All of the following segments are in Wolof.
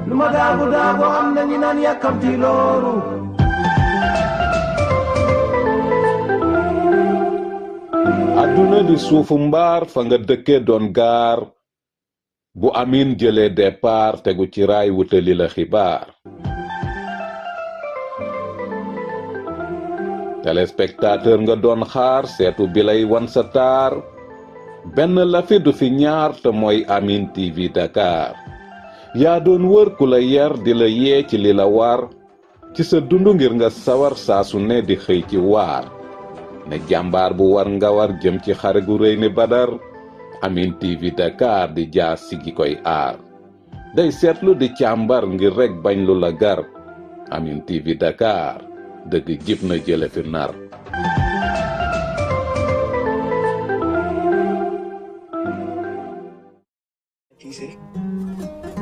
lu ma daagu daagu am na ñu naan yàkkamti loolu. adduna di suufu mbaar fa nga dëkke doon gaar bu amin jëlee départ tegu ci raay wutali la xibaar. téléspectateur nga doon xaar seetu bi lay wan sa taar benn la fi du fi ñaar te mooy Amin TV Dakar yaa doon wër ku la yar di la yee ci li la war ci sa dund ngir nga sawar saa su ne di xëy ci waar ne jàmbaar bu war nga war jëm ci xare gu rëy ni Badar Amin TV Dakar di jaas si gi koy aar day seetlu di càmbar ngir rek bañ lu la gar Amin TV Dakar dëgg jib na jële fi nar.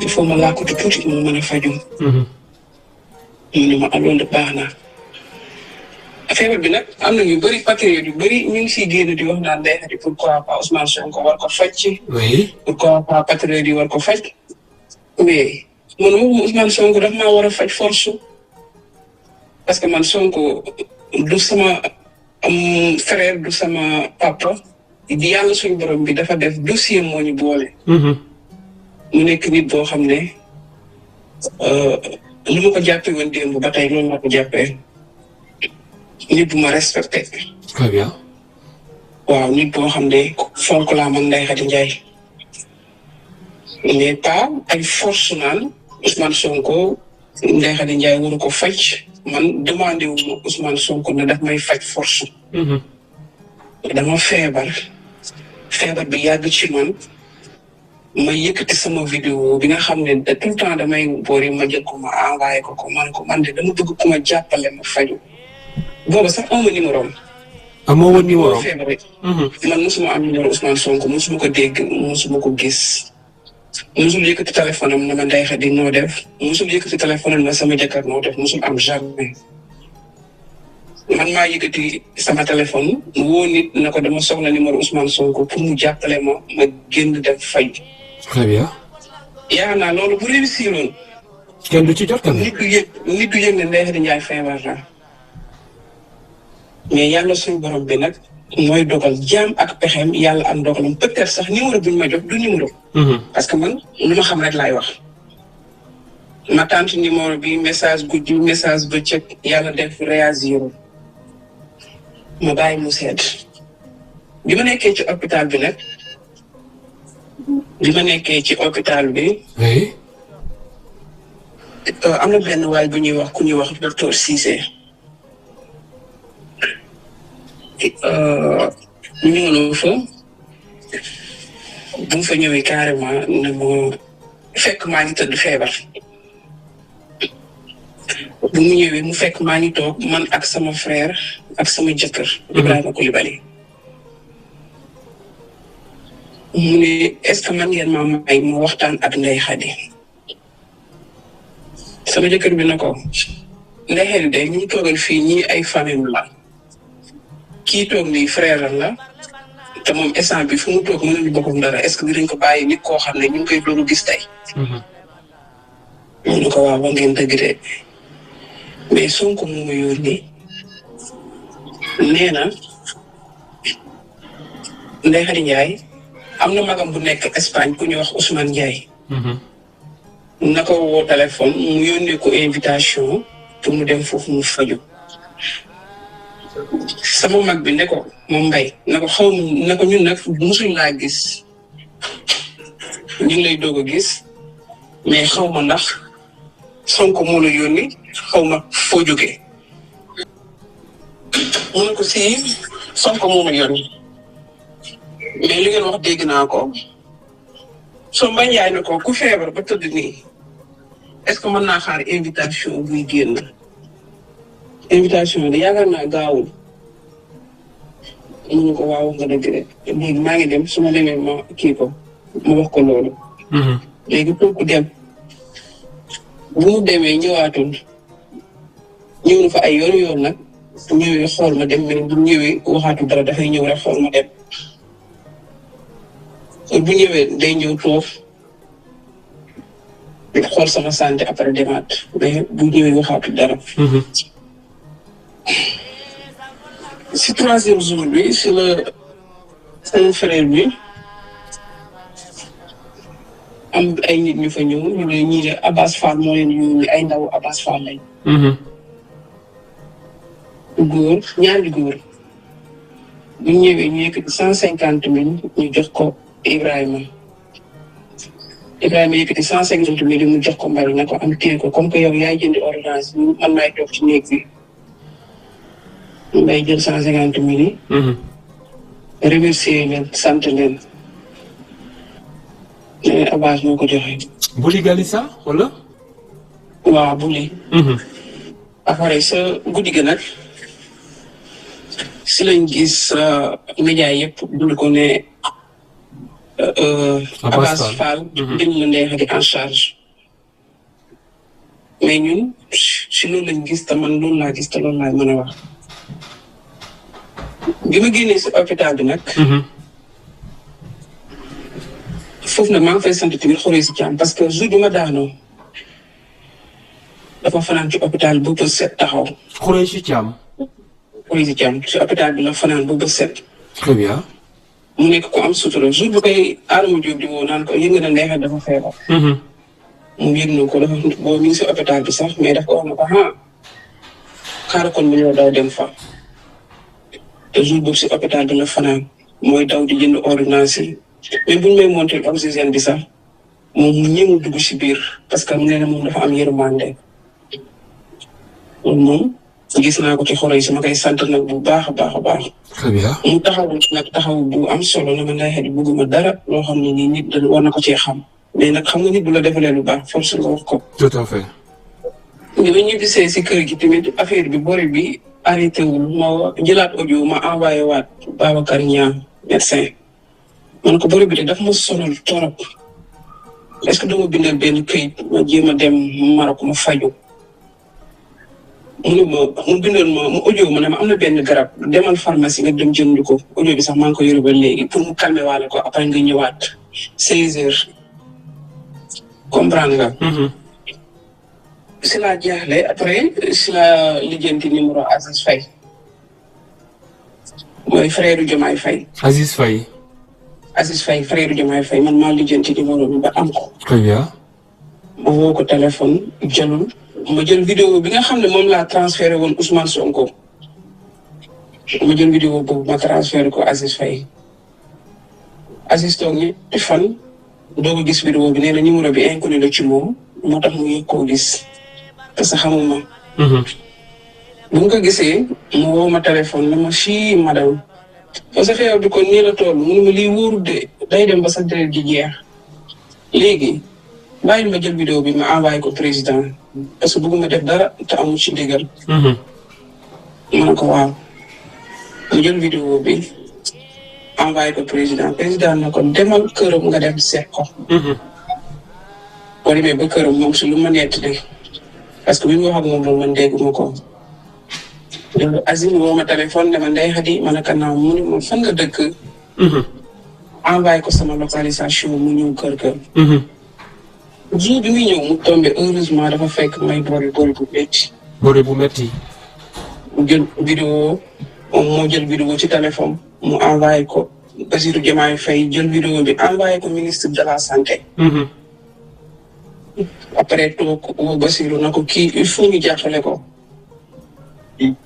il faut ma làkkatu tuuti mu mën a faju mu ne ma loolu baax na feebar bi nag am na ñu bëri patriote yu bëri ñu ngi siy génn di wax naan day xati pourquoi pas Ousmane Sonko war ko faj. oui pourquoi pas patriote yi war ko faj. mais man waxuma Ousmane Sonko daf maa war a faj force parce que man Sonko du sama frère du sama papa di yàlla suñu borom bi dafa def dossier moo ñu boole. mu nekk nit boo xam ne lu ma ko jàppee woon démb ba tey loolu laa ko jàppee nit bu ma respecté. très bien. waaw nit boo xam ne fonk laa man Ndeye Khady Ndiaye mais pas ay force naan Ousmane Sonko Ndeye Khady Ndiaye waru ko faj man demandé wu ma Ousmane Sonko ne daf may faj force. dama feebar bi yàgg ci man. ma yëkkati sama vidéo bi nga xam ne tout le temps damay boori ma jël ko ma envoyé ko man de dama bëgg ku ma jàppale ma faju booba sax amoo numéro am. amoo woon numéro am feebar man mosuma am numéro Ousmane Sonko mosuma ko dégg mosuma ko gis. mosul yëkkati téléphone am na ma Ndeye Khady noo def mosul yëkkati téléphone am na sama jëkkër noo def mosul am jamais. man maa yëkkati sama téléphone woo nit na ko dama soxla numéro Ousmane Sonko pour mu jàppale ma génn dem fay. très bien. yaa naa loolu bu réussir woon. kenn du ci jot tamit. nit du yëg ne Ndeye Khady Ndiaye feebar na mais yàlla suñu borom bi nag mooy dogal jaam ak pexeem yàlla am dogalam peut-être sax numéro buñ ma jox du numéro. parce que man lu ma xam rek laay wax. ma tànt numéro bi message guddi message bëccëg yàlla def réagir ma bàyyi mu sedd bi ma nekkee ci hôpital bi nag. oui. am na benn waay bu ñuy wax ku ñuy wax docteur Cissé. ñu ñëwoon fa bu mu fa ñëwee carrément ne ma fekk maa ngi tëdd feebar. bu mu ñëwee mu fekk maa ngi toog man ak sama frère ak sama jëkkër. Ibrahima Coulibaly. mu ne est-ce que man ngeen maa may mu waxtaan ak Ndeye Khady sama jëkkër bi na ko Ndeye Khady de ñu toogal fii ñii ay famille la kii toog nii frère la te moom instant bi fu mu toog mënuñu bokkul dara est-ce que dinañ ko bàyyi nit koo xam ne ñu ngi koy doon gis tey. mu ne ko waaw ba ngeen dëgg de mais Sonko mu ma yónni nee na Ndeye Khady Ndiaye am na magam bu nekk Espagne ku ñuy wax Ousmane Ndiaye. na ko woo téléphone mu yónnee ko invitation pour mu dem foofu mu faju sama mag bi ne ko moom Mbaye na ko xaw ma na ko ñun nag musuñ laa gis ñu ngi lay doog a gis mais xaw ma ndax Sonko moo la yónni xaw ma foo jógee. mu ne ko si Sonko moo ma yónni. mais li ngeen wax dégg naa ko soo Mbaye Ndiaye na ko ku feebar ba tëdd nii est-ce que mën naa xaar invitation buy génn invitation bi yaakaar naa gaawul mu ne ko waaw nga dëgg rek léegi maa ngi dem su ma demee ma kii ko ma wax ko loolu. léegi kooku dem bu mu demee ñëwaatul ñëw na fa ay yoon nag bu ñëwee xool ma dem mais bu ñëwee waxaatul dara dafay ñëw rek xool ma dem. bu ñëwee day ñëw toog xool sama santé après demaat mais bu ñëwee waxaatu dara. si 3e jour bi si la sama frère bi am ay nit ñu fa ñëw ñu ne ñii de Abass Fall moo leen yónni ay ndaw Abass Fall lañ. góor ñaari góor bu ñëwee ñu yëkkati 150 000 ñu jox ko Ibrahima yëkkati 150 000 mu jox ko Mbaye na ko am téye ko comme que yow yaay jëndi ordonnance bi man maay toog ci néeg bi Mbaye jël 150 000 yi. remercier leen sant leen. Abass moo ko joxe. Buli Galissa wala. waaw Buli. après sa guddi gi nag si lañ gis média yëpp dund ko ne Abass Fall jël na Ndeye Khady en charge mais ñun si loolu lañ gis te man loolu laa gis te loolu laay mën a wax bi ma génnee si hôpital bi nag foofu nag maa ngi fay sant tamit xoree si jàmm parce que jour bi ma daanoo dafa fanaan ci hôpital bu bët set taxaw. xoree si jàmm. xoree si jàmm ci hôpital bi la fanaan bu bët set. très bien. mu nekk ko am sutura jour bu koy Adama Diop di woo naan ko yëngu na Ndeye Khady dafa feebar. mu yëg na ko dafa boo mi ngi si hôpital bi sax mais daf ko wax na ko xaaral kon mu ñëw daw dem fa. te jour boobu si hôpital bi la fanaan mooy daw di jënd ordonnance yi mais buñ may monter oxygène bi sax moom mu ñëw dugg si biir parce que nee na moom dafa am yërmande. loolu moom gis naa ko ci xoro yi sama koy sant nag bu baax a baax a baax. très bien. mu taxaw nag taxaw bu am solo na ma Ndeye Khady bëgguma dara loo xam ne nii nit war na ko cee xam mais nag xam nga nit bu la defalee lu baax force nga wax ko. tout à fait. bi ma ñibbisee si kër gi tamit affaire bi bori bi arrêté wul ma jëlaat audio ma envoyé waat Babacar Niang médecin man ko bori bi de daf ma sonal torop est-ce que dama bindal benn këyit ma jéem a dem Maroc ma faju mu bindoon mu audio ma ne ma am na benn garab demal pharmacie nga dem jënd ko audio bi sax maa ngi ko yore ba léegi pour mu calmer waale ko après nga ñëwaat 16h comprendre nga. si laa jaaxle après si la lijjanti numéro Aziz Faye mooy frère Diomaye Faye. Aziz Faye. Aziz Faye frère Diomaye Faye man maa lijjanti numéro bi ba am ko. très bien. ma woo ko téléphone jëlul. ma jël vidéo bi nga xam ne moom laa transféré woon Ousmane Sonko ma jël vidéo boobu ma transféré ko Aziz Faye Aziz toog ñetti fan doo ko gis vidéo bi nee na numéro bi inconnu la ci moom moo tax mu yëg koo gis parce que xamuma. bu nga ko gisee mu woo ma téléphone ne ma fii madame parce que yow bi kon nii la toll mu ne ma lii wóorul de day dem ba sa deret ji jeex léegi bàyyil ma jël vidéo bi ma envoyé ko président parce que bëgguma def dara te amul ci ndigal. ma ne ko waaw mu jël vidéo bi envoyé ko président na ko demal këram nga dem seet ko. boo demee ba këram moom si lu ma nettali parce que bi mu wax ak moom man dégguma ko. Azim woo ma téléphone ne ma Ndeye Khady ma ne ko naaw mu ne ma fan nga dëkk. envoyé ko sama localisation mu ñëw kër. jour bi muy ñëw mu tombé heureusement dafa fekk may boori bu métti. boori bu métti. mu jël vidéo moom moo jël vidéo ci téléphone mu envoyé ko Bassirou Diomaye Faye jël vidéo bi envoyé ko ministre de la santé. après toog woo Bassirou na ko kii il faut ñu jàppale ko.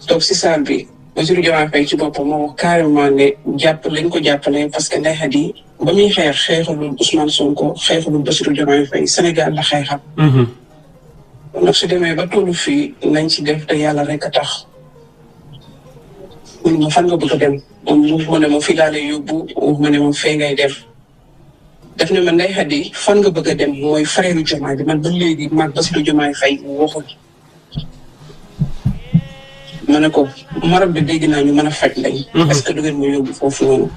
toog si salle bi Bassirou Diomaye Faye ci boppam moo wax carrément ne lañ ko jàppale parce que Ndeye Khady ba muy xeexalul Ousmane Sonko xeexalul Bassirou Diomaye Faye Sénégal la xeexal. kon nag su demee ba tollu fii nañ ci def te yàlla rek a tax. mun ma fan nga bëgg a dem moom mu ne ma fii laa lay yóbbu ma ne ma fee ngay dem. def ne ma Ndeye Khady fan nga bëgg a dem mooy frère Diomaye bi man ba léegi maag Bassirou Diomaye Faye waxul. ma ne ko Maroc bi dégg naa ñu mën a faj lañ. est-ce que du ngeen ma yóbbu foofu noonu.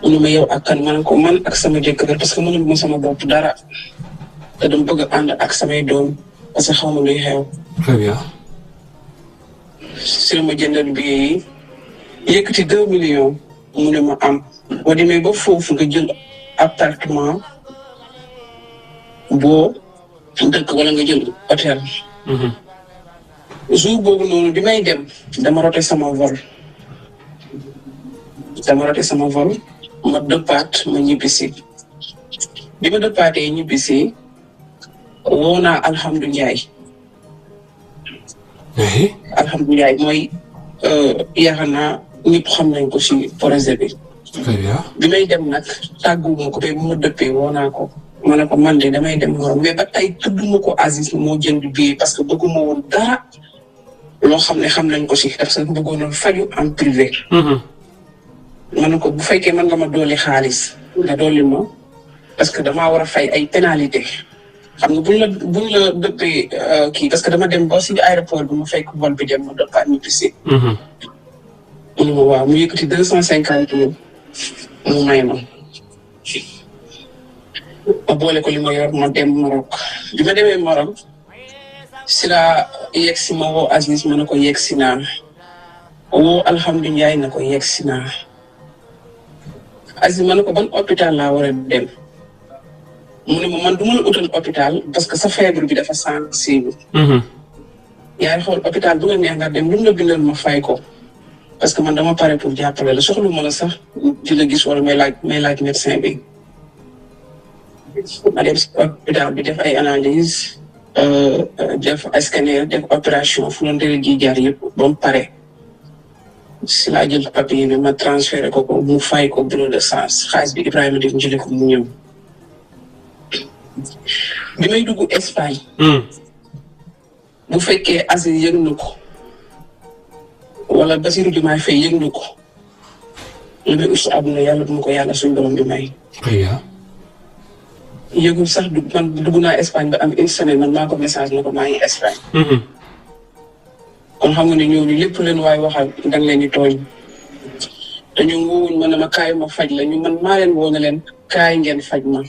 mu ne ma yow ak kan ma ne ko man ak sama jëkkër parce que mënul ma sama bopp dara te dama bëgg a ànd ak samay doom parce que xaw ma luy xew. très bien. si la ma jëndal billet yi yëkkati 2 millions mu ne ma am boo demee ba foofu nga jël appartement boo dëkk wala nga jël hôtel. jour boobu noonu bi may dem dama rote sama vol ma dëppaat ma ñibbisi bi ma dëppaatee ñibbisi woo naa alhamdulilah mooy yaakaar naa ñëpp xam nañ ko ci projet bi. très bien. bi may dem nag tàgguwuma ko ba bu ma dëppee woo naa ko ma ne ko man de damay dem Maroc mais ba tey tudduma ko Aziz moo jënd billet parce que bëgguma woon dara loo xam ne xam nañ ko ci parce que bëggoon a faju en privé. ma ne ko bu fekkee mën nga ma dolli xaalis nga dolli ma parce que damaa war a fay ay pénalité xam nga buñ la dëppee kii parce que dama dem ba ci aéroport bi mu fekk vol bi dem ma dëppaat ñu bisi mu ne ma waaw mu yëkkati 250 mu may ma boole ko li ma yor ma dem Maroc bi ma demee Maroc si la yegg si ma woo Aziz ma ne ko yegg si naa woo alhamdulilah na ko yegg si naa Aziz ma ne ko ban hôpital laa war a dem mu ne ma man du ma la utal hôpital parce que sa feebar bi dafa sensible. yaay xool hôpital bu la neex nga dem lu mu la bindal ma fay ko parce que man dama pare pour jàppale la soxlu ma la sax di la gis wala may laaj médecin bi. ma dem si hôpital bi def ay analyse def ay scanner def opération fu la ndere ji jaar yëpp ba mu pare si laa jël papier bi ma transféré ko mu fay ko bureau de sens xaalis bi Ibrahima def jëlee ko mu ñëw. bi may dugg Espagne. bu fekkee Aziz yëg na ko wala Bassirou Diomaye Faye yëg na ko li may ut si àdduna yàlla bu ma ko yàlla suñu borom bi may. yëgul sax man dugg naa Espagne ba am une semaine man maa ko message na ko maa ngi Espagne. kon xam nga ne ñooñu lépp leen waaye waxal da nga leen di tooñ te ñoom woowuñ ma ne ma kaay ma faj la ñu man maa leen woo ne leen kaay ngeen faj ma.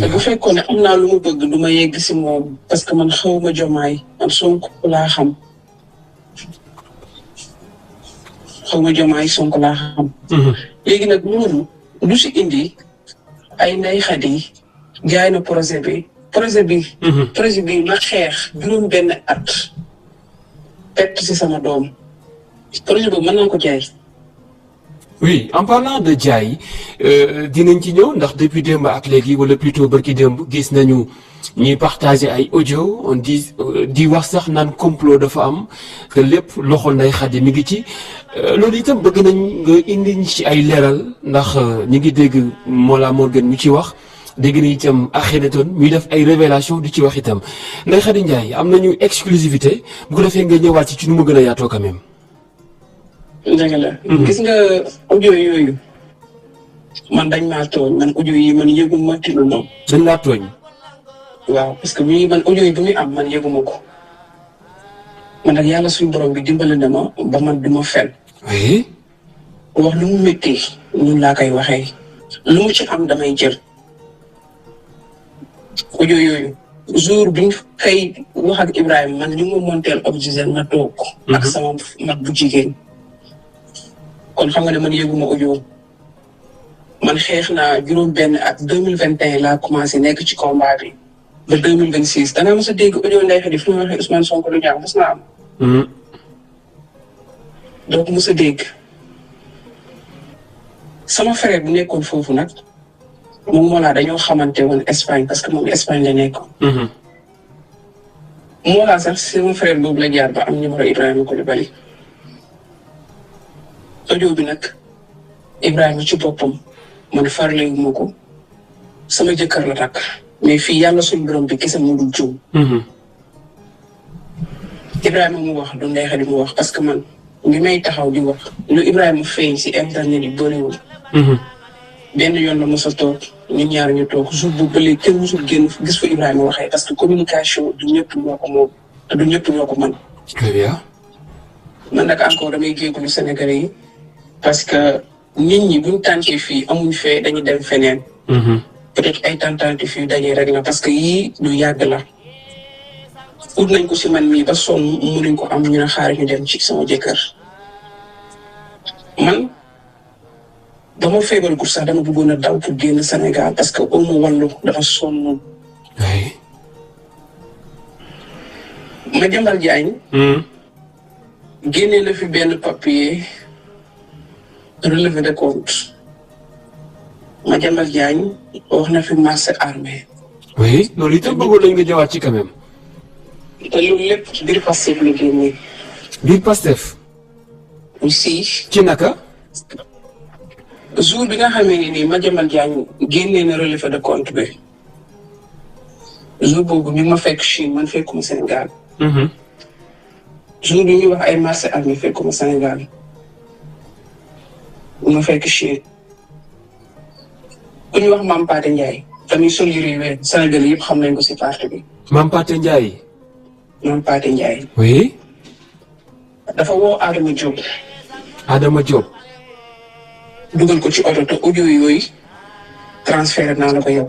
te bu fekkoon ne am naa lu mu bëgg du ma yegg si moom parce que man xaw ma Diomaye man Sonko laa xam. léegi nag loolu du si indi ay Ndeye Khady jaay na projet bi ma xeex juróom benn at pett si sama doom projet boobu mën naa ko jaay. oui en parlant de jaay dinañ ci ñëw ndax depuis démb ak léegi wala plutôt barki démb gis nañu ñuy partager ay audio on di wax sax naan complot dafa am que lépp loxo Ndeye Khady mi ngi ci loolu itam bëgg nañ nga indi ñu ci ay leeral ndax ñi ngi dégg Mollah Morgun ñu ci wax dégg na itam Akhenaton muy def ay révélation di ci wax itam Ndeye Khady Ndiaye am nañu exclusivité bu ko defee nga ñëwaat ci nu mu gën a yaatoo quand même. dëgg la. gis nga audio yooyu man dañ maa tooñ man audio yi man yëguma tinu ma. dañ laa tooñ. waaw parce que man audio yi bu muy am man yëguma ko man nag yàlla suñu borom bi dimbali na ma ba man du ma fen. oui. wax lu mu métti ñun laa koy waxee lu mu ci am damay jël audio yooyu jour biñ kay wax ak Ibrahima man li mu monteel oxygène ma toog. ak sama mag bu jigéen. kon xam nga ne man yëguma audio man xeex naa juróom benn at 2021 laa commencé nekk ci combat bi ba 2026 danaa mos a dégg audio Ndeye Khady fu mu waxee Ousmane Sonko lu ñaaw mos naa am. donc mos a dégg sama frère bu nekkoon foofu nag moom Mollah dañoo xamante woon Espagne parce que moom Espagne la nekkoon. Mollah sax sama frère boobu la jaar ba am numéro Ibrahima Coulibaly. audio bi nag Ibrahima ci boppam man farle wu ma ko sama jëkkër la takk mais fii yàlla suñu borom bi kese mu dul juum. Ibrahima mu wax du Ndeye Khady mu wax parce que man li may taxaw di wax lu Ibrahima feeñ si internet yi bëriwul. benn yoon la mos a toog ñun ñaar ñu toog jour bu ba léegi kenn musul génn gis fa Ibrahima waxee parce que communication du ñëpp ñoo ko moom te du ñëpp ñoo ko mën. très bien. man nag encore damay jégalu Sénégalais yi. parce que nit ñi buñ tànkee fii amuñ fee dañuy dem feneen. peut-être ay tàntaante fii dañuy rek la parce que yii lu yàgg la. ut nañ ko si man mii ba sonn mënuñ ko am ñu ne xaar ñu dem ci sama jëkkër. man ba ma feebar gu sax dama bëggoon a daw pour génn Sénégal parce que au moins wàllu dafa sonn oui. Madiambal Diagne génnee na fi benn papier relevé de compte. Madiambal Diagne wax na fi marché armé. oui loolu itam bëggoon nañ nga jawaat ci quand même. te loolu lépp ci biir Pastef la génnee. biir Pastef. aussi ci naka. jour bi nga xamee ne nii Madiambal Diagne génnee na relevé de compte bi jour boobu mi ma fekk Chine man fekkuma Sénégal. jour bi ñuy wax ay marché armé fekkuma Sénégal mi ma fekk Chine. ku ñu wax Mame Pathé Ndiaye tamit sol yére wér Sénégal yëpp xam nañ ko si parti bi. Mame Pathé Ndiaye. Mame Pathé Ndiaye. oui. dafa woo Adama Diop. Adama Diop. dugal ko ci oto te audio yooyu transféré naa la ko yow.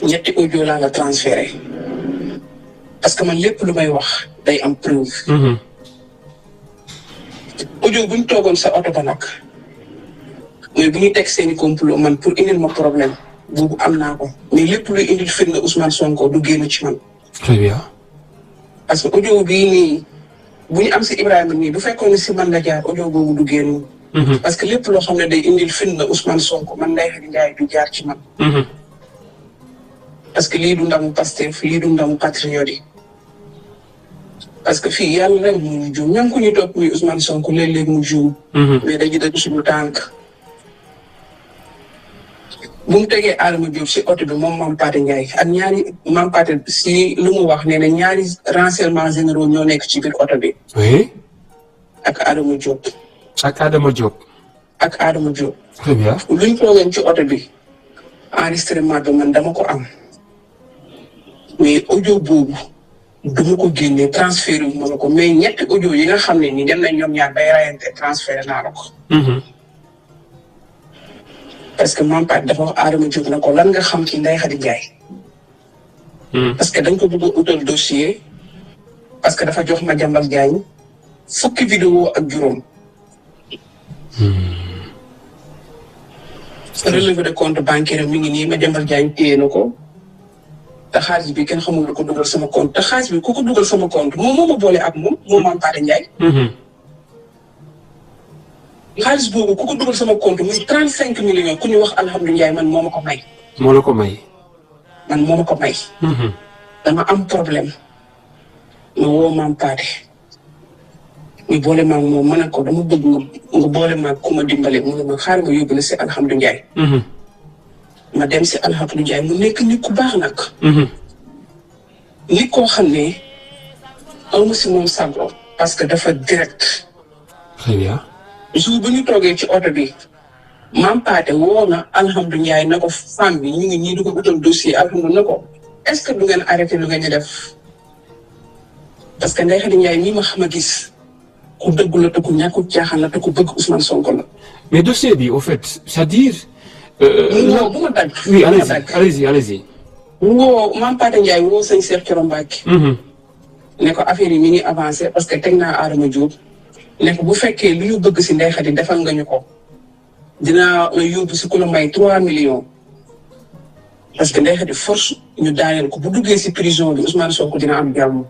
ñetti audio laa la transféré parce que man lépp lu may wax day am preuve. audio bu ñu toogoon sa oto ba nag mooy bu ñu teg seeni complot man pour indil ma problème boobu am naa ko mais lépp luy indil firnde Ousmane Sonko du génn ci man. très bien. parce que audio bii nii bu ñu am si Ibrahima nii bu fekkoon ne si man la jaar audio boobu du génn. parce que lépp loo xam ne day indil firnde Ousmane Sonko man Ndeye Khady Ndiaye du jaar ci man. parce que lii du ndamu Pastef lii du ndamu patriote yi parce que fii yàlla rek mu ñu juum ñoom ku ñu topp muy Ousmane Sonko léeg-léeg mu juum. mais dañuy dëgg suñu tànk. bu mu tegee Adama Diop si oto bi moom Mame Pathé Ndiaye ak ñaari Mame Pathé si lu mu wax nee na ñaari renseignements généraux ñoo nekk ci biir oto bi. oui. ak Adama Diop. ak Adama Diop. ak Adama Diop. très bien. luñ toogeen ci oto bi enregistrement bi man dama ko am mais audio boobu duma ko génnee transféré wu ma la ko mais ñetti audio yi nga xam ne nii dem nañ ñoom ñaar bay rayante transféré naa la ko. parce que Mame Pathé dafa wax Adama Diop na ko lan nga xam ci Ndeye Khady Ndiaye. parce que dañ ko bëgg a utal dossier parce que dafa jox Madiambal Diagne fukki vidéo ak juróom. relevé de compte bancaire mi ngi nii Madiambal Diagne téye na ko te xaalis bi kenn xamul lu ko dugal sama compte te xaalis bi ku ko dugal sama compte moom moo ma boole ak moom Mame Pathé Ndiaye. xaalis boobu ku ko dugal sama compte muy 35 millions ku ñu wax alhamdulilah man moo ma ko may. moo la ko may. man moo ma ko may. dama am problème ma woo Mame Pathé ñu boole maag moom ma ne ko dama bëgg nga boole maag ku ma dimbale mu ne ma xaar nga yóbbu la si alhamdulilah. ma dem si alhamdulilah mu nekk nit ku baax nag. nit koo xam ne aw ma si moom sago parce que dafa direct. très bien. jour bu ñu toogee ci oto bi Mame Pathé woo na alhamdulilah na ko femme bi ñu ngi nii di ko utal dossier alhamdulilah na ko est-ce que du ngeen arrêté lu ngeen di def parce que Ndeye Khady Ndiaye mii ma xam a gis ku dëggu la te ku ñàkku caaxaan la te ku bëgg Ousmane Sonko la. mais dossier bi au fait c'est-à-dire. non bu ma dagg. oui allez-y. woo Mame Pathé Ndiaye woo sëñ Cheikh Thioro Mbacké. ne ko affaire yi mi ngi avancé parce que teg naa Adama Diop. ne ko bu fekkee lu ñu bëgg si Ndeye Khady defal nga ñu ko dinaa la yóbbu si ku la may 3 millions parce que Ndeye Khady force ñu daaneel ko bu duggee si prison bi Ousmane Sonko dina am jàmm.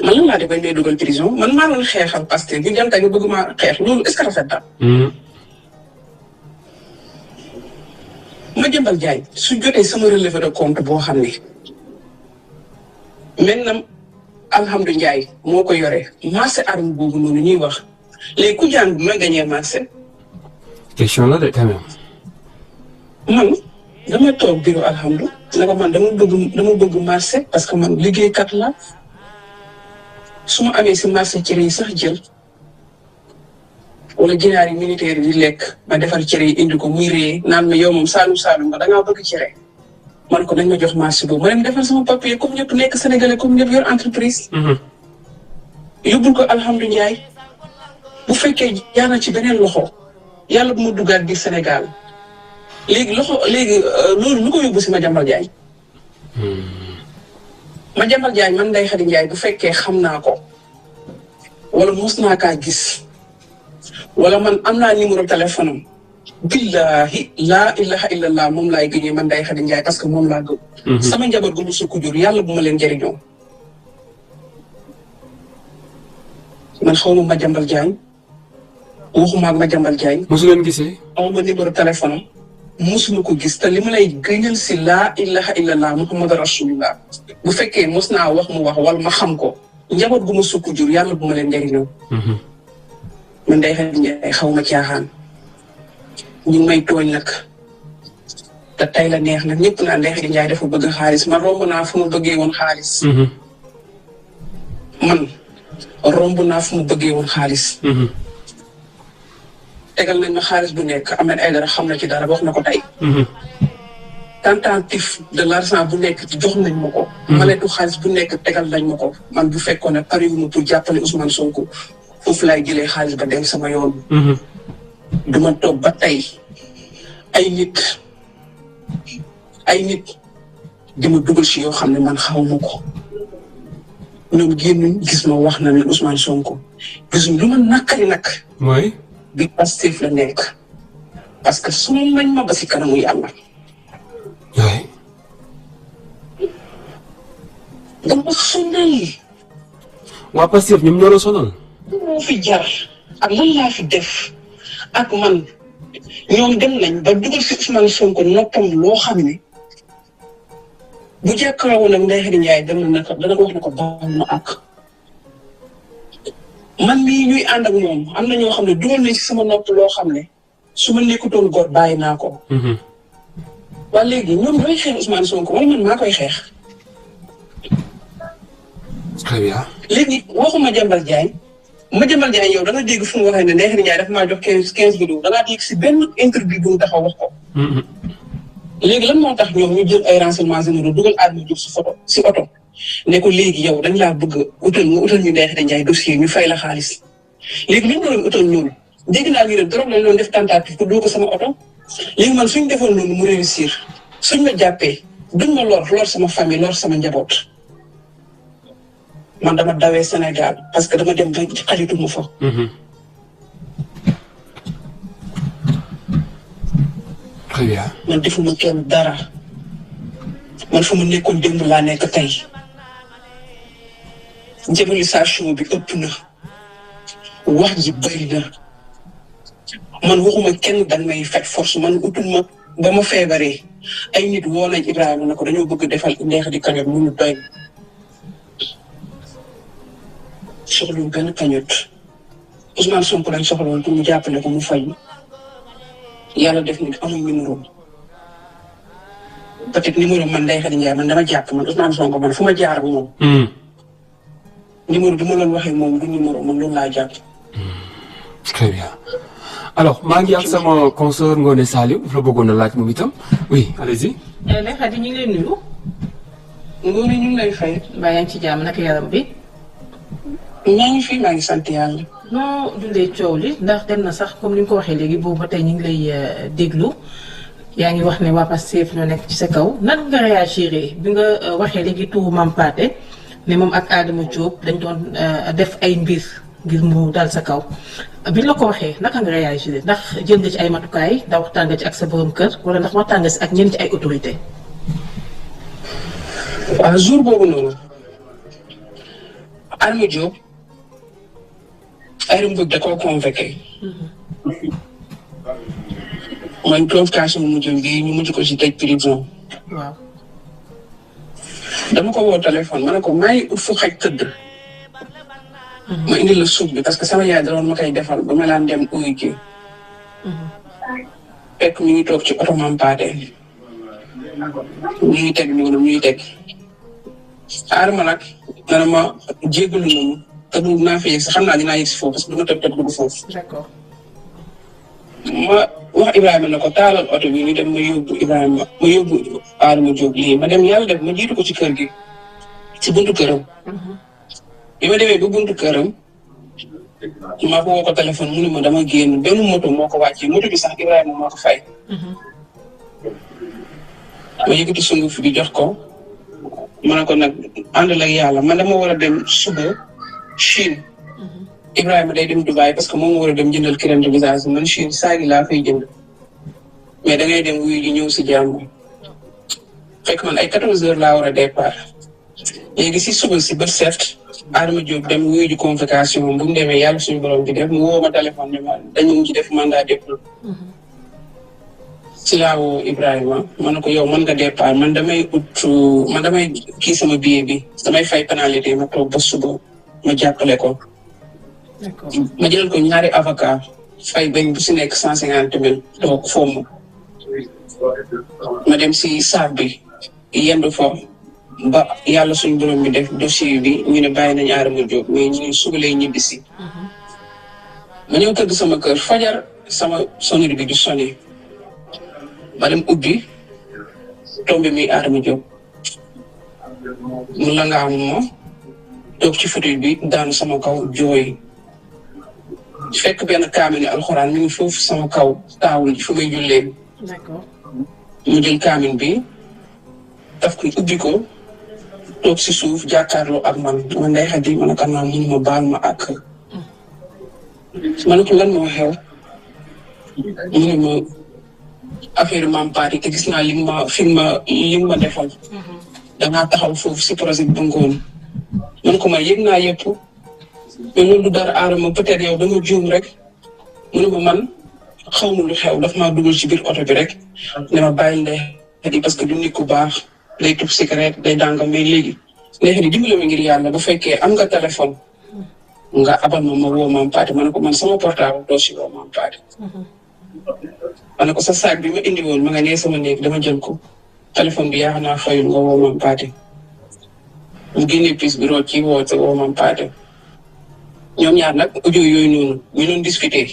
man lan laa def bañ may dugal prison man maa doon xeexal parce que bu dem tey nga bëgg maa xeex loolu est-ce que rafet na. Madiambal Diagne su jotee sama relevé de compte boo xam ne maintenant alhamdulilah moo ko yore marché arme boobu noonu ñuy wax léegi ku jàng bi ma gañee marché. question la de quand même. man dama toog bureau alhamdulilah ne ko man dama bëgg marché parce que man liggéeykat la su ma amee si marché cere yi sax jël wala ginaar yi militaire yi di lekk ma defar cere yi indi ko muy ree naan ma yow moom saalum nga dangaa bëgg cere. man ko dañ ma jox marché boobu ma dem defal sama papier comme ñëpp nekk sénégalais comme ñëpp yor entreprise. yóbbul ko alhamdulilah bu fekkee jaana ci beneen loxo yàlla bu ma duggaat biir Sénégal léegi loolu lu ko yóbbu si Madiambal Diagne. Madiambal Diagne man Ndeye Khady Ndiaye bu fekkee xam naa ko wala mos naa kaa gis wala man am naa numéro téléphone am billahi laa ilaha illallah moom laay gëñee man Ndeye Khady Ndiaye parce que moom laa gëm. sama njaboot gu mu sukk jur yàlla bu ma leen jëriñoo. man xaw ma Madiambal Diagne waxuma ak Madiambal Diagne. mosu leen gisee. aw ma numéro téléphone am mosuma ko gis te li ma lay gëñal si laa ilaha illallah muhammadu rasulullah bu fekkee mos naa wax mu wax wala ma xam ko njaboot gu ma sukk jur yàlla bu ma leen jëriñoo. man Ndeye Khady Ndiaye xaw ma caaxaan. ñu ngi may tooñ nag te tey la neex nag ñëpp naa Ndeye Khady Ndiaye dafa bëgg xaalis man romb naa fu mu bëggee woon xaalis. man romb naa fu mu bëggee woon xaalis. tegal nañ ma xaalis bu nekk Ahmed Aïdara xam na ci dara wax na ko tey. tentative de l'argent bu nekk jox nañ ma ko. maletu xaalis bu nekk tegal nañ ma ko man bu fekkoon ne pare wu ma pour jàppale Ousmane Sonko foofu laay jëlee xaalis ba dem sama yoon. duma toog ba tey ay nit di ma dugal si yoo xam ne man xaw ma ko ñoom génnuñ gis ma wax na ne Ousmane Sonko gisuñ lu ma nakkari nag. mooy. bi Pastef la nekk parce que suma nañ ma ba si kanamu yàlla. waay. dama sonal. waa Pastef ñoom ñoo la sonal. moo fi jar ak lan laa fi def. ak man ñoom dem nañ ba dugal si Ousmane Sonko noppam loo xam ne bu jàkkaarloo nag Ndeye Khady Ndiaye dana ko wax ne ko baal ma ak man mii ñuy ànd ak moom am na ñoo xam ne dugal nañ si sama nopp loo xam ne su ma nekkutoon góor bàyyi naa ko. waa léegi ñoom ñooy xeex Ousmane Sonko wala man maa koy xeex. très bien. léegi waxuma Madiambal Diagne. Madiambal Diagne yow da nga dégg fu mu waxee ne Ndeye Khady Ndiaye dafa maa jox 15 vidéo da ngaa dégg si benn interview bu mu taxaw wax ko. léegi lan moo tax ñoom ñu jël ay renseignements généraux dugal Adama Diouf si oto ne ko léegi yow dañ laa bëgg utal ñu Ndeye Khady Ndiaye dossier ñu fay la xaalis léegi lu ñu doon utal ñoom dégg naa ñu ne trop lañ doon def tentative pour doo ko sama oto léegi man suñ defoon loolu mu réussir suñ ma jàppee duñ ma lor sama famille lor sama njaboot. man dama dawee Sénégal parce que dama dem ba xalituma fa. très bien. man defuma kenn dara man fu mu nekkoon démb laa nekk tey diabolisation bi ëpp na wax ji bëri na man waxuma kenn dañ may faj force man utul ma ba ma feebaree ay nit woo nañ Ibrahima na ko dañoo bëgg defal Ndeye Khady cagnotte mu ñu doy. soxla benn cagnotte Ousmane Sonko lañ soxla woon pour ñu jàppale ko mu fay yàlla def nit amul numéro peut-être numéro man Ndeye Khady Ndiaye man dama jàpp man Ousmane Sonko man fu ma jaar ak moom. numéro bi ma doon waxee moom du numéro man loolu laa jàpp. très bien alors maa ngi ak sama consoeur Ngoné Saliou dafa la bëggoon a laaj moom itam oui allez-y. Ndeye Khady ñu ngi lay nuyu. Ngoné ñu ngi lay fay. mbaa yaa ngi ci jàmm naka yaram bi. maa ngi fi maa ngi sant yàlla. noo dundee coow li ndax dem na sax comme ni nga ko waxee léegi boobu ba tey ñu ngi lay déglu yaa ngi wax ne waa Pastef ñoo nekk ci sa kaw nan nga réagir bi nga waxee léegi tuuru Mame Pathé ne moom ak Adama Diop dañ doon def ay mbir ngir mu dal sa kaw biñ la ko waxee naka nga réagir ndax jël nga ci ay matukaay ndax waxtaan nga ci ak sa borom kër wala ndax waxtaan nga si ak ñenn ci ay autorité waaw jour boobu noonu Adama Diop ay bëgg da koo convoqué. mooy convocation mu mujj bi ñu mujj ko si tëj prison. waaw. dama ko woo téléphone ma ne ko maa ngi ut fu xaj tëdd. ma indi la suuf bi parce que sama yaay da doon ma koy defal ba ma laan dem uyu ji. fekk mi ngi toog ci oto Mame Pathé. ñu ngi teg ñuy teg. Adama nag dana ma jéggalu nañu. te du naa fi yegg si xam naa dinaa yegg si foofu parce que du ma tëb dugg foofu. d'accord. ma wax Ibrahima ne ko taalal oto bi ñu dem ma yóbbu Ibrahima ma yóbbu Adama Diop lii ma dem yàlla def ma jiitu ko ci kër gi ci buntu këram. bi ma demee ba buntu këram maa ko woo ko téléphone mu ne ma dama génn benn moto moo ko wàccee moto bi sax Ibrahima moo ko fay. ma yëkkati sunguf bi jox ko ma ne ko nag àndal ak yàlla man dama war a dem suba Chine. Ibrahima day dem Dubaï parce que moom war a dem jëndal crème de visage man Chine saa gi laa fay jënd. mais da ngay dem wuyu ji ñëw si jàmm fekk man ay 14 heures laa war a départ léegi si suba si bët set Adama Diop dem wuyu ji convocation bu mu demee yàlla suñu borom bi def mu woo ma téléphone ne ma dañu ci def mandat dépôt si laa woo Ibrahima ma ne ko yow mën nga départ man damay kii sama billet bi damay fay pénalité ma toog ba suba ma jàppale ko. d'accord ma jëlal ko ñaari avocat fay bañ bu si nekk 150 000 toog fomm ma dem si saaf bi yendu fa ba yàlla suñu borom bi def dossier bi ñu ne bàyyi nañu Adama Diop mais ñu ne suba lay ñibbisi ma ñëw tëdd sama kër fajar sama sonnerie bi du sonné ma dem ubbi tombé mi Adama Diop mu la nga am ma toog ci fauteuil bi daanu sama kaw jooy fekk benn kaamil alxuraan mi ngi foofu sama kaw taawul fu may jullee d'accord mu jël kaamil bi daf ko ubbi ko toog si suuf jàkkaarloo ak man Ndeye Khady ma ne ko naa mun ma baal ma ak ma ne ko lan moo xew mu ne ma affaire Mame Paty te gis naa li ma defal dangaa taxaw foofu si projet bi ba ngoon man ko ma yëg naa yëpp mais loolu du dara Adama peut-être yow dama juum rek mu ne ma man xaw ma lu xew daf maa dugal ci biir oto bi rek ne ma bàyyi Ndeye Khady parce que du nit ku baax day tux cigarette day dàngam mais léegi Ndeye Khady dimbali ma ngir yàlla bu fekkee am nga téléphone nga abal ma woo Mame Paty ma ne ko man sama portable doo si woo Mame Paty ma ne ko sa saak bi ma indi woon ma nga nee sama néeg dama jël ko téléphone bi yaa xam naa fayul nga woo Mame Paty mu génnee pis bi root ci woote woo Mame Paty ñoom ñaar nag audio yooyu noonu ñu doon discuter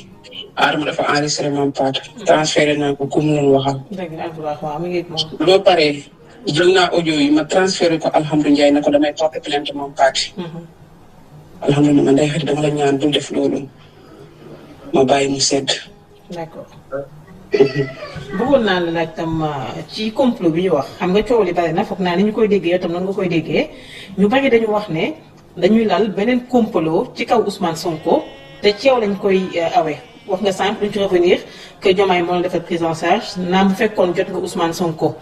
Adama dafa enregistré Mame Paty transféré naa ko ku mu doon waxal. dëgg la waaw mi ngi moom. loo paree jël naa audio yi ma transféré ko alhamdulilah ne ko damay porter plainte Mame Paty. alhamdulilah man Ndeye Khady dama la ñaan bul def loolu ma bàyyi mu sedd. d'accord bëggoon naa la laaj tam ci complot bi ñu wax xam nga coow li bari na foog naa ni ñu koy déggee yow tam noonu nga koy déggee ñu bari dañu wax ne dañuy lal beneen complot ci kaw Ousmane Sonko te ci yow lañ koy awee wax nga sànq duñ ci revenir que Diomaye moo la defal prise en charge naam bu fekkoon jot nga Ousmane Sonko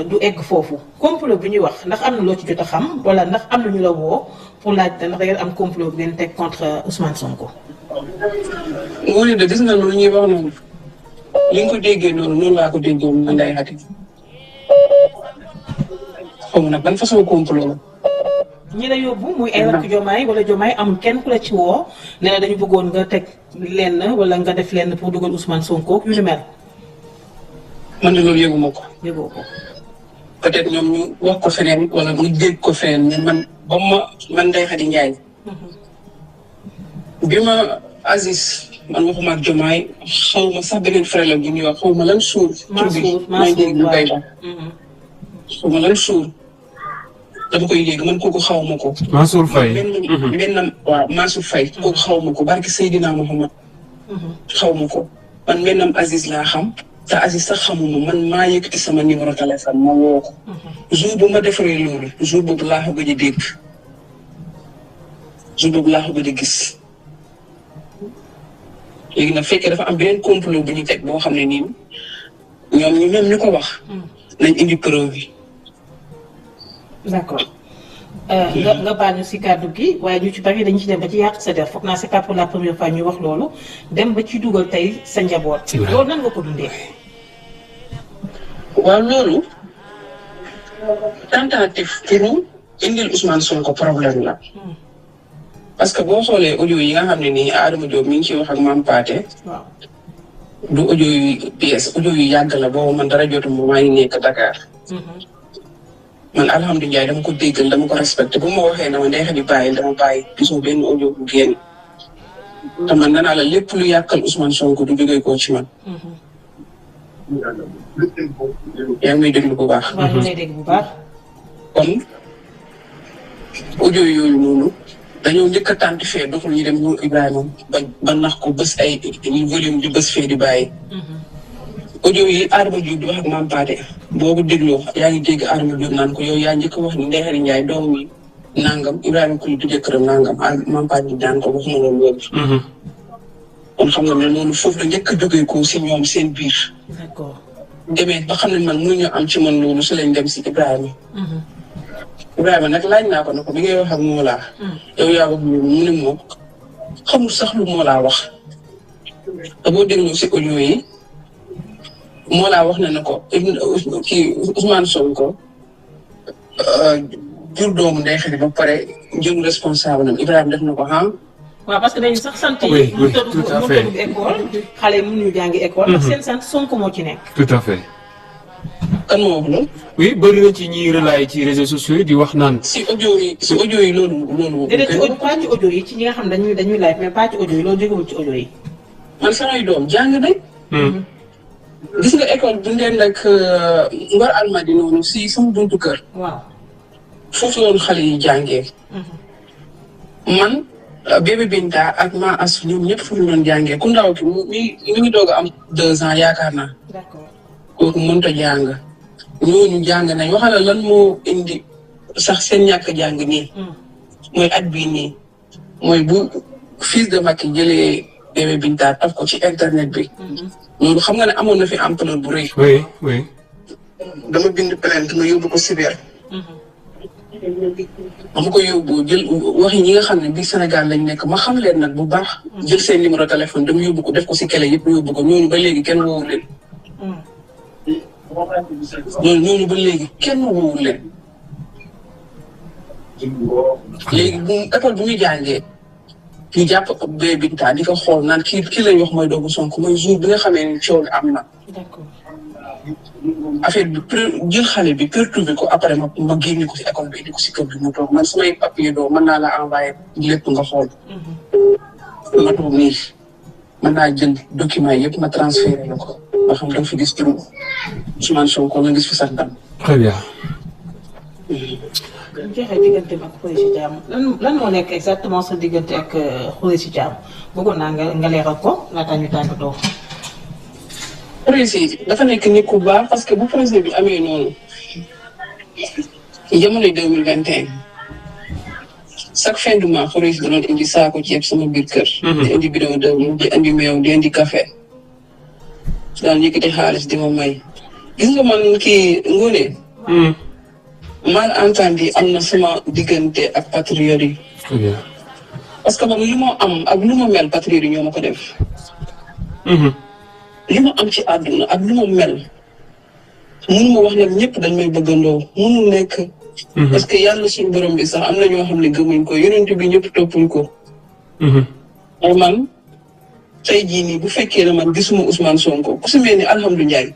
du egg foofu complot bi ñuy wax ndax am na loo ci jot a xam wala ndax am na ñu la woo pour laaj ndax da ngeen am complot bi ngeen teg contre Ousmane Sonko. Ngoné de gis nga loolu ñuy wax noonu li nga ko déggee noonu laa ko déggee woon Ndeye Khady xaw ma nag ban façon complot la. ñi la yóbbu muy ay rakk Diomaye wala Diomaye amul kenn ku la ci woo ne la dañu bëggoon nga teg lenn wala nga def lenn pour dugal Ousmane Sonko yu ni mel. man de loolu yëguma ko. yëgoo ko. peut-être ñoom ñu wax ko feneen wala ñu dégg ko feneen mais man Ndeye Khady Ndiaye. bi ma Aziz man waxuma ak Diomaye xaw ma sax beneen frère la bu ñuy wax xaw ma lan suur. may dégg lu bay ba. xaw ma lan suur. dama koy dégg man kooku xaw ma ko. Mansour Faye. waaw Mansour Faye. kooku xaw ma ko barke Seydina Mouhamad. xaw ma ko man mennam Aziz laa xam te Aziz sax xamuma man maa yëkkati sama numéro téléphone ma woo ko. jour bu ma defaree loolu jour boobu laa ko gëj a dégg jour boobu laa ko gëj a gis. léegi nag fekkee dafa am beneen complot bu ñu teg boo xam ne nii ñoom ñu ko wax. nañ indi preuve bi. d'accord nga baal ñu si kàddu gi waaye ñu ci bari dañu ci dem ba ci yàq sa der foog naa c'est pas pour la première fois ñuy wax loolu dem ba ci dugal tey sa njaboot. loolu nan nga ko dundee. waaw loolu tentative pour indil Ousmane Sonko problème la. parce que boo xoolee audio yi nga xam ne nii Adama Diop mi ngi ciy wax ak Mame Paty. waaw du audio yu pièce audio yu yàgg la boobu man dara jotuma maa ngi nekk Dakar. man alhamdulilah dama ko déggal dama ko respecté bu ma waxee na ma Ndeye Khady bàyyi dama bàyyi gisoo benn audio bu génn. te man danaa la lépp lu yàqal Ousmane Sonko du jógee koo ci man. yaa ngi may déglu bu baax. waaw ñu lay dégg bu baax. kon audio yooyu noonu dañoo njëkk a tànn fee doxul ñu dem ñu Ibrahima ba nax ko bés ay volume di bés fee di bàyyi. audio yi Adama Diop di wax ak Mame Paty boobu dégloo yaa ngi dégg Adama Diop naan ko yow yaa njëkk a wax ni Ndeye Khady Ndiaye doom yi nangam Ibrahima Koulibaly du jëkkëram nangam Mame Paty daan ko waxuma loolu. kon xam nga ne loolu foofu la njëkk a jógee ko si ñoom seen biir. d'accord. demee ba xam ne man mënuñu am ci man loolu su lañ dem si Ibrahima. Ibrahima nag laaj naa ko ne ko bi ngay wax ak Mollah. yow yaa wax loolu mu ne moom xamul sax lu Mollah wax. te boo dégloo si audio yi Mollah wax na ne ko kii Ousmane Sonko jur doomu Ndeye Khady ba pare jël responsable am Ibrahima def na ko ah. waaw parce que dañu sax sant yi. oui tout à fait école xale yi mënuñu jàngi école. ndax seen sant Sonko moo ci nekk. tout à fait. kan moo wax loolu. oui bëri na ci ñiy relayer ci réseaux sociaux yi di wax naan. si audio yi loolu. déedéet ci pas ci audio yi ci ñi nga xam dañuy live mais pas ci audio yi loolu jógewul ci audio yi. man samay doom jàng nañ. gis nga école bu ndeen nag Ngor Almadi noonu si sama buntu kër. waaw. foofu loolu xale yi jàngee. man bébé Binta ak ma as ñoom ñëpp fu ñu doon jàngee ku ndaw ki mi ngi doog a am 2 ans yaakaar naa. d'accord. kooku mënut a jàng ñooñu jàng nañ waxala lan moo indi sax seen ñàkk jàng nii. mooy at bii nii mooy bu fils de Macky jëlee bébé Binta taf ko ci internet bi. loolu xam nga ne amoon na fi ampleur bu rëy. oui. dama bind plainte ma yóbbu ko cyber. dama ko yóbbu jël waxi ñi nga xam ne bii Sénégal lañ nekk ma xam leen nag bu baax. jël seen numéro téléphone dama yóbbu ko def ko si kele yëpp yóbbu ko ñooñu ba léegi kenn woowu leen. ñooñu ba léegi kenn woowu leen. léegi bu école bu muy jàngee ñu jàpp bébé Binta di ko xool naan kii lañ wax mooy doomu Sonko mooy jour bi nga xamee ni coow li am na. d'accord. affaire bi jël xale bi perturbé ko après ma génne ko si école bi indi ko si kër bi mu toog man samay papier doo mën naa la envoyé lépp nga xool. ma toog nii mën naa jël document yëpp ma transféré la ko ba xam da nga fi gis turu Ousmane Sonko nga gis fi sax dam. très bien. ñu joxe diggante ak Khoureyssi Thiam lan moo nekk exactement sa diggante ak Khoureyssi Thiam bëggoon naa nga leeral ko laata ñu tàggatoo. Khoureyssi dafa nekk nit ku baax parce que bu projet bi amee noonu jamonoy 2021 chaque fin du mois Khoureyssi da doon indi saako ceeb sama biir kër. di indi bidon de di indi meew di indi café daal yëkkati xaalis di ma may. gis nga man kii Ngoné. malentendu am na sama diggante ak patriote yi. très bien. parce que man li ma am ak lu ma mel patriote yi ñoo ma ko def. li ma am ci àdduna ak lu ma mel mënu ma wax nag ñëpp dañ may bëggandoo mënu nekk. parce que yàlla suñu borom bi sax am na ñoo xam ne gëmuñ ko yonent bi ñëpp toppuñ ko. ay man tey jii nii bu fekkee ne man gisuma Ousmane Sonko ku si mel ni Alhamdu Ndiaye.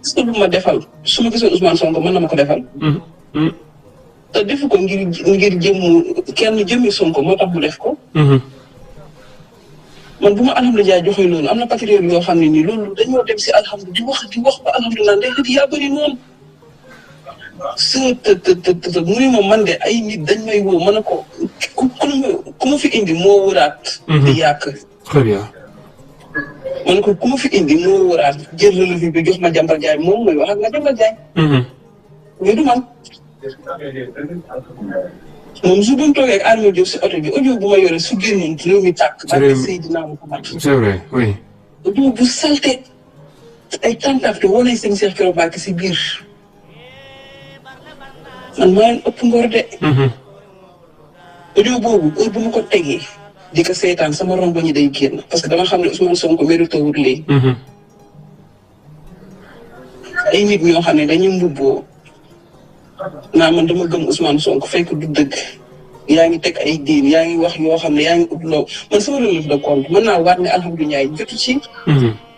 est-ce que lu ma defal su ma gisoon Ousmane Sonko mën na ma ko defal. te defu ko ngir jëmmi Sonko moo tax mu def ko. man bu ma alhamdulilah joxe loolu am na patriote yoo xam ne nii loolu dañoo dem si alhamdulilah di wax ba alhamdulilah ndey xëy yaa bëri noonu. te mu ne ma man de ay nit dañ may woo mën a ko ku ma fi indi moo wëraat. di yàq. très bien. man ko ku ma fi indi moo wëraat jël relevé bi jox ma Jambal Jaay moom mooy wax ak ma Jambal Jaay. mais du man. moom su bu ñu toogee ak Adama Diop si oto bi audio bu ma yore su génnoon réew mi tàkk. réew mi Seydina Muhammad. c'est vrai oui. audio bu salte ay tàntaafte woo nañ seen Cheikh Thioro Mbacké si biir man maa leen ëpp ngor de. audio boobu heure bu ma ko tegee di ko seetaan sama rongo ñi day génn parce que dama xam ne Ousmane Sonko mérite wut lii. ay nit ñoo xam ne dañuy mbubboo naa man dama gëm Ousmane Sonko fekk du dëgg yaa ngi teg ay diin yaa ngi wax yoo xam ne yaa ngi ut loo man sama relève de compte mën naa waat ne alhamdulilah jotu ci.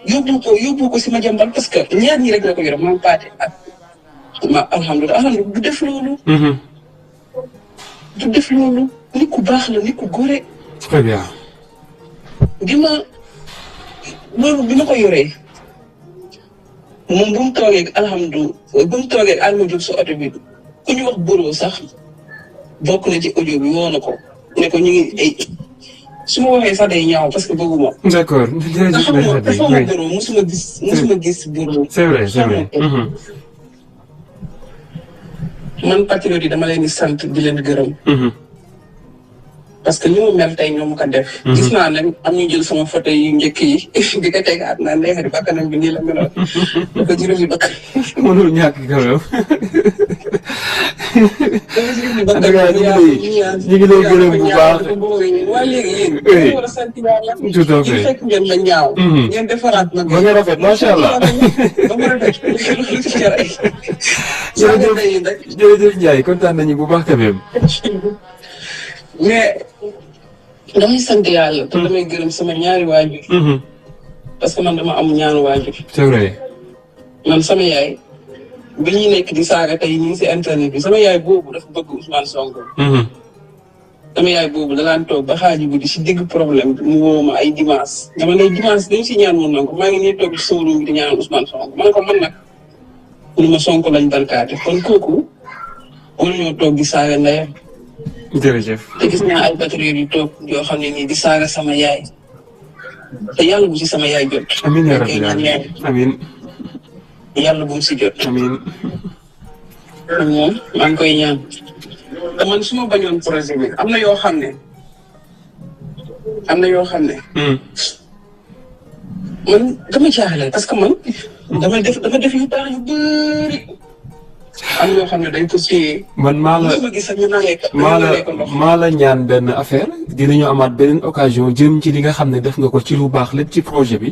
yóbbu ko si ma jàmbal parce que ñaar ñi rek la ko yore maam Paate ak ma alhamdulilah du def loolu. du def loolu nit ku baax la nit ku góore. très bien. bi ma ko yoree moom bu mu toogee ak bu mu toogee ak Alma Diop sa oto bi ku ñu wax Boro sax bokk na ci audio bi woo na ko ne ko ñu ngi ay su ma waxee sax day ñaaw parce que bëgguma. d'accord jërëjëf dafa ma Boro musuma gis Boro. c'est vrai c'est vrai. man patriote yi dama leen di sant di leen gërëm. parce que ni mu mel tey ñoom ko def. gis naa ne am ñu jël sama photo yu njëkk yi di ko tegaat naan Ndeye Khady bakkanam bi nii la meloon dafa juróomi bakkan. mënul ñàkk quand même. ñu ngi lay gërëm bu baax. waa léegi yéen. war a sant yàlla. tout à fait fekk ngeen ma ñaaw. ngeen defaraat ma. ba nga rafet macha allah. ba nga rafet loolu ci jar ay. jërëjëf Ndiaye kontaan nañu bu baax quand même. mais damay sant yàlla. te damay gërëm sama ñaari waajur. parce que man dama am ñaanu waajur. c'est vrai. man sama yaay bi ñuy nekk di saaga tey ñu ngi si internet bi sama yaay boobu dafa bëgg Ousmane Sonko. sama yaay boobu da daan toog ba xaaju guddi si digg problème bi mu woo ma ay dimanche dama ne dimanche dañ si ñaan moom nangu maa ngi nii toog si sóoru di ñaan Ousmane Sonko man ko man nag lu ma Sonko lañ barkaate kon kooku waruñoo toog di saaga ndeyam. jërëjëf. te gis naa ay patriotes yu toog yoo xam ne nii di saaga sama yaay te yàlla bu si sama yaay jot. amiin yaa rabbi amiin. yàlla bu mu si jot. amiin. moom maa ngi koy ñaan te man su ma bañoon projet bi am na yoo xam ne man dama jaaxle parce que man dama def yu baax yu bëri am yoo xam ne dañ ko téye. man maa la ñaan benn affaire dinañu amaat beneen occasion jëm ci li nga xam ne def nga ko ci lu baax lépp ci projet bi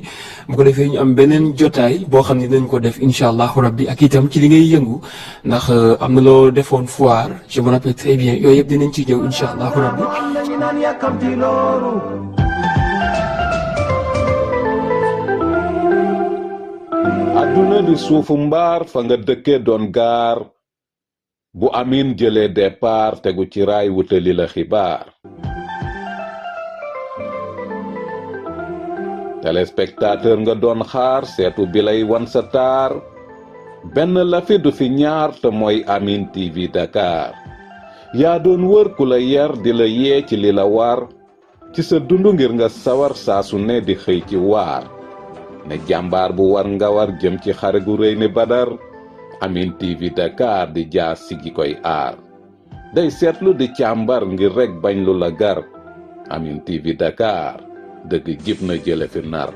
bu ko defee ñu am beneen jotaay boo xam ne dinañ ko def incha allahu rabbi ak itam ci li ngay yëngu ndax am na loo defoon foire je me rappelle très bien yooyu yëpp dinañ ci ñëw incha allahu rabbi. adduna di suufu mbaar fa nga dëkke doon gaar bu amin jëlee départ tegu ci raay wutali la xibaar téléspectateur nga doon xaar seetu bi lay wan sa taar benn la fi du fi ñaar te mooy Amine TV Dakar yaa doon wër ku la yar di la yee ci li la war ci sa dund ngir nga sawar saa su ne di xëy ci waar ne jàmbaar bu war nga war jëm ci xare gu rëy ne Badar Amine TV Dakar di jaas si gi koy aar day seetlu di càmbar ngir rek bañ lu la gar Amine TV Dakar dëgg jib na jële fi nar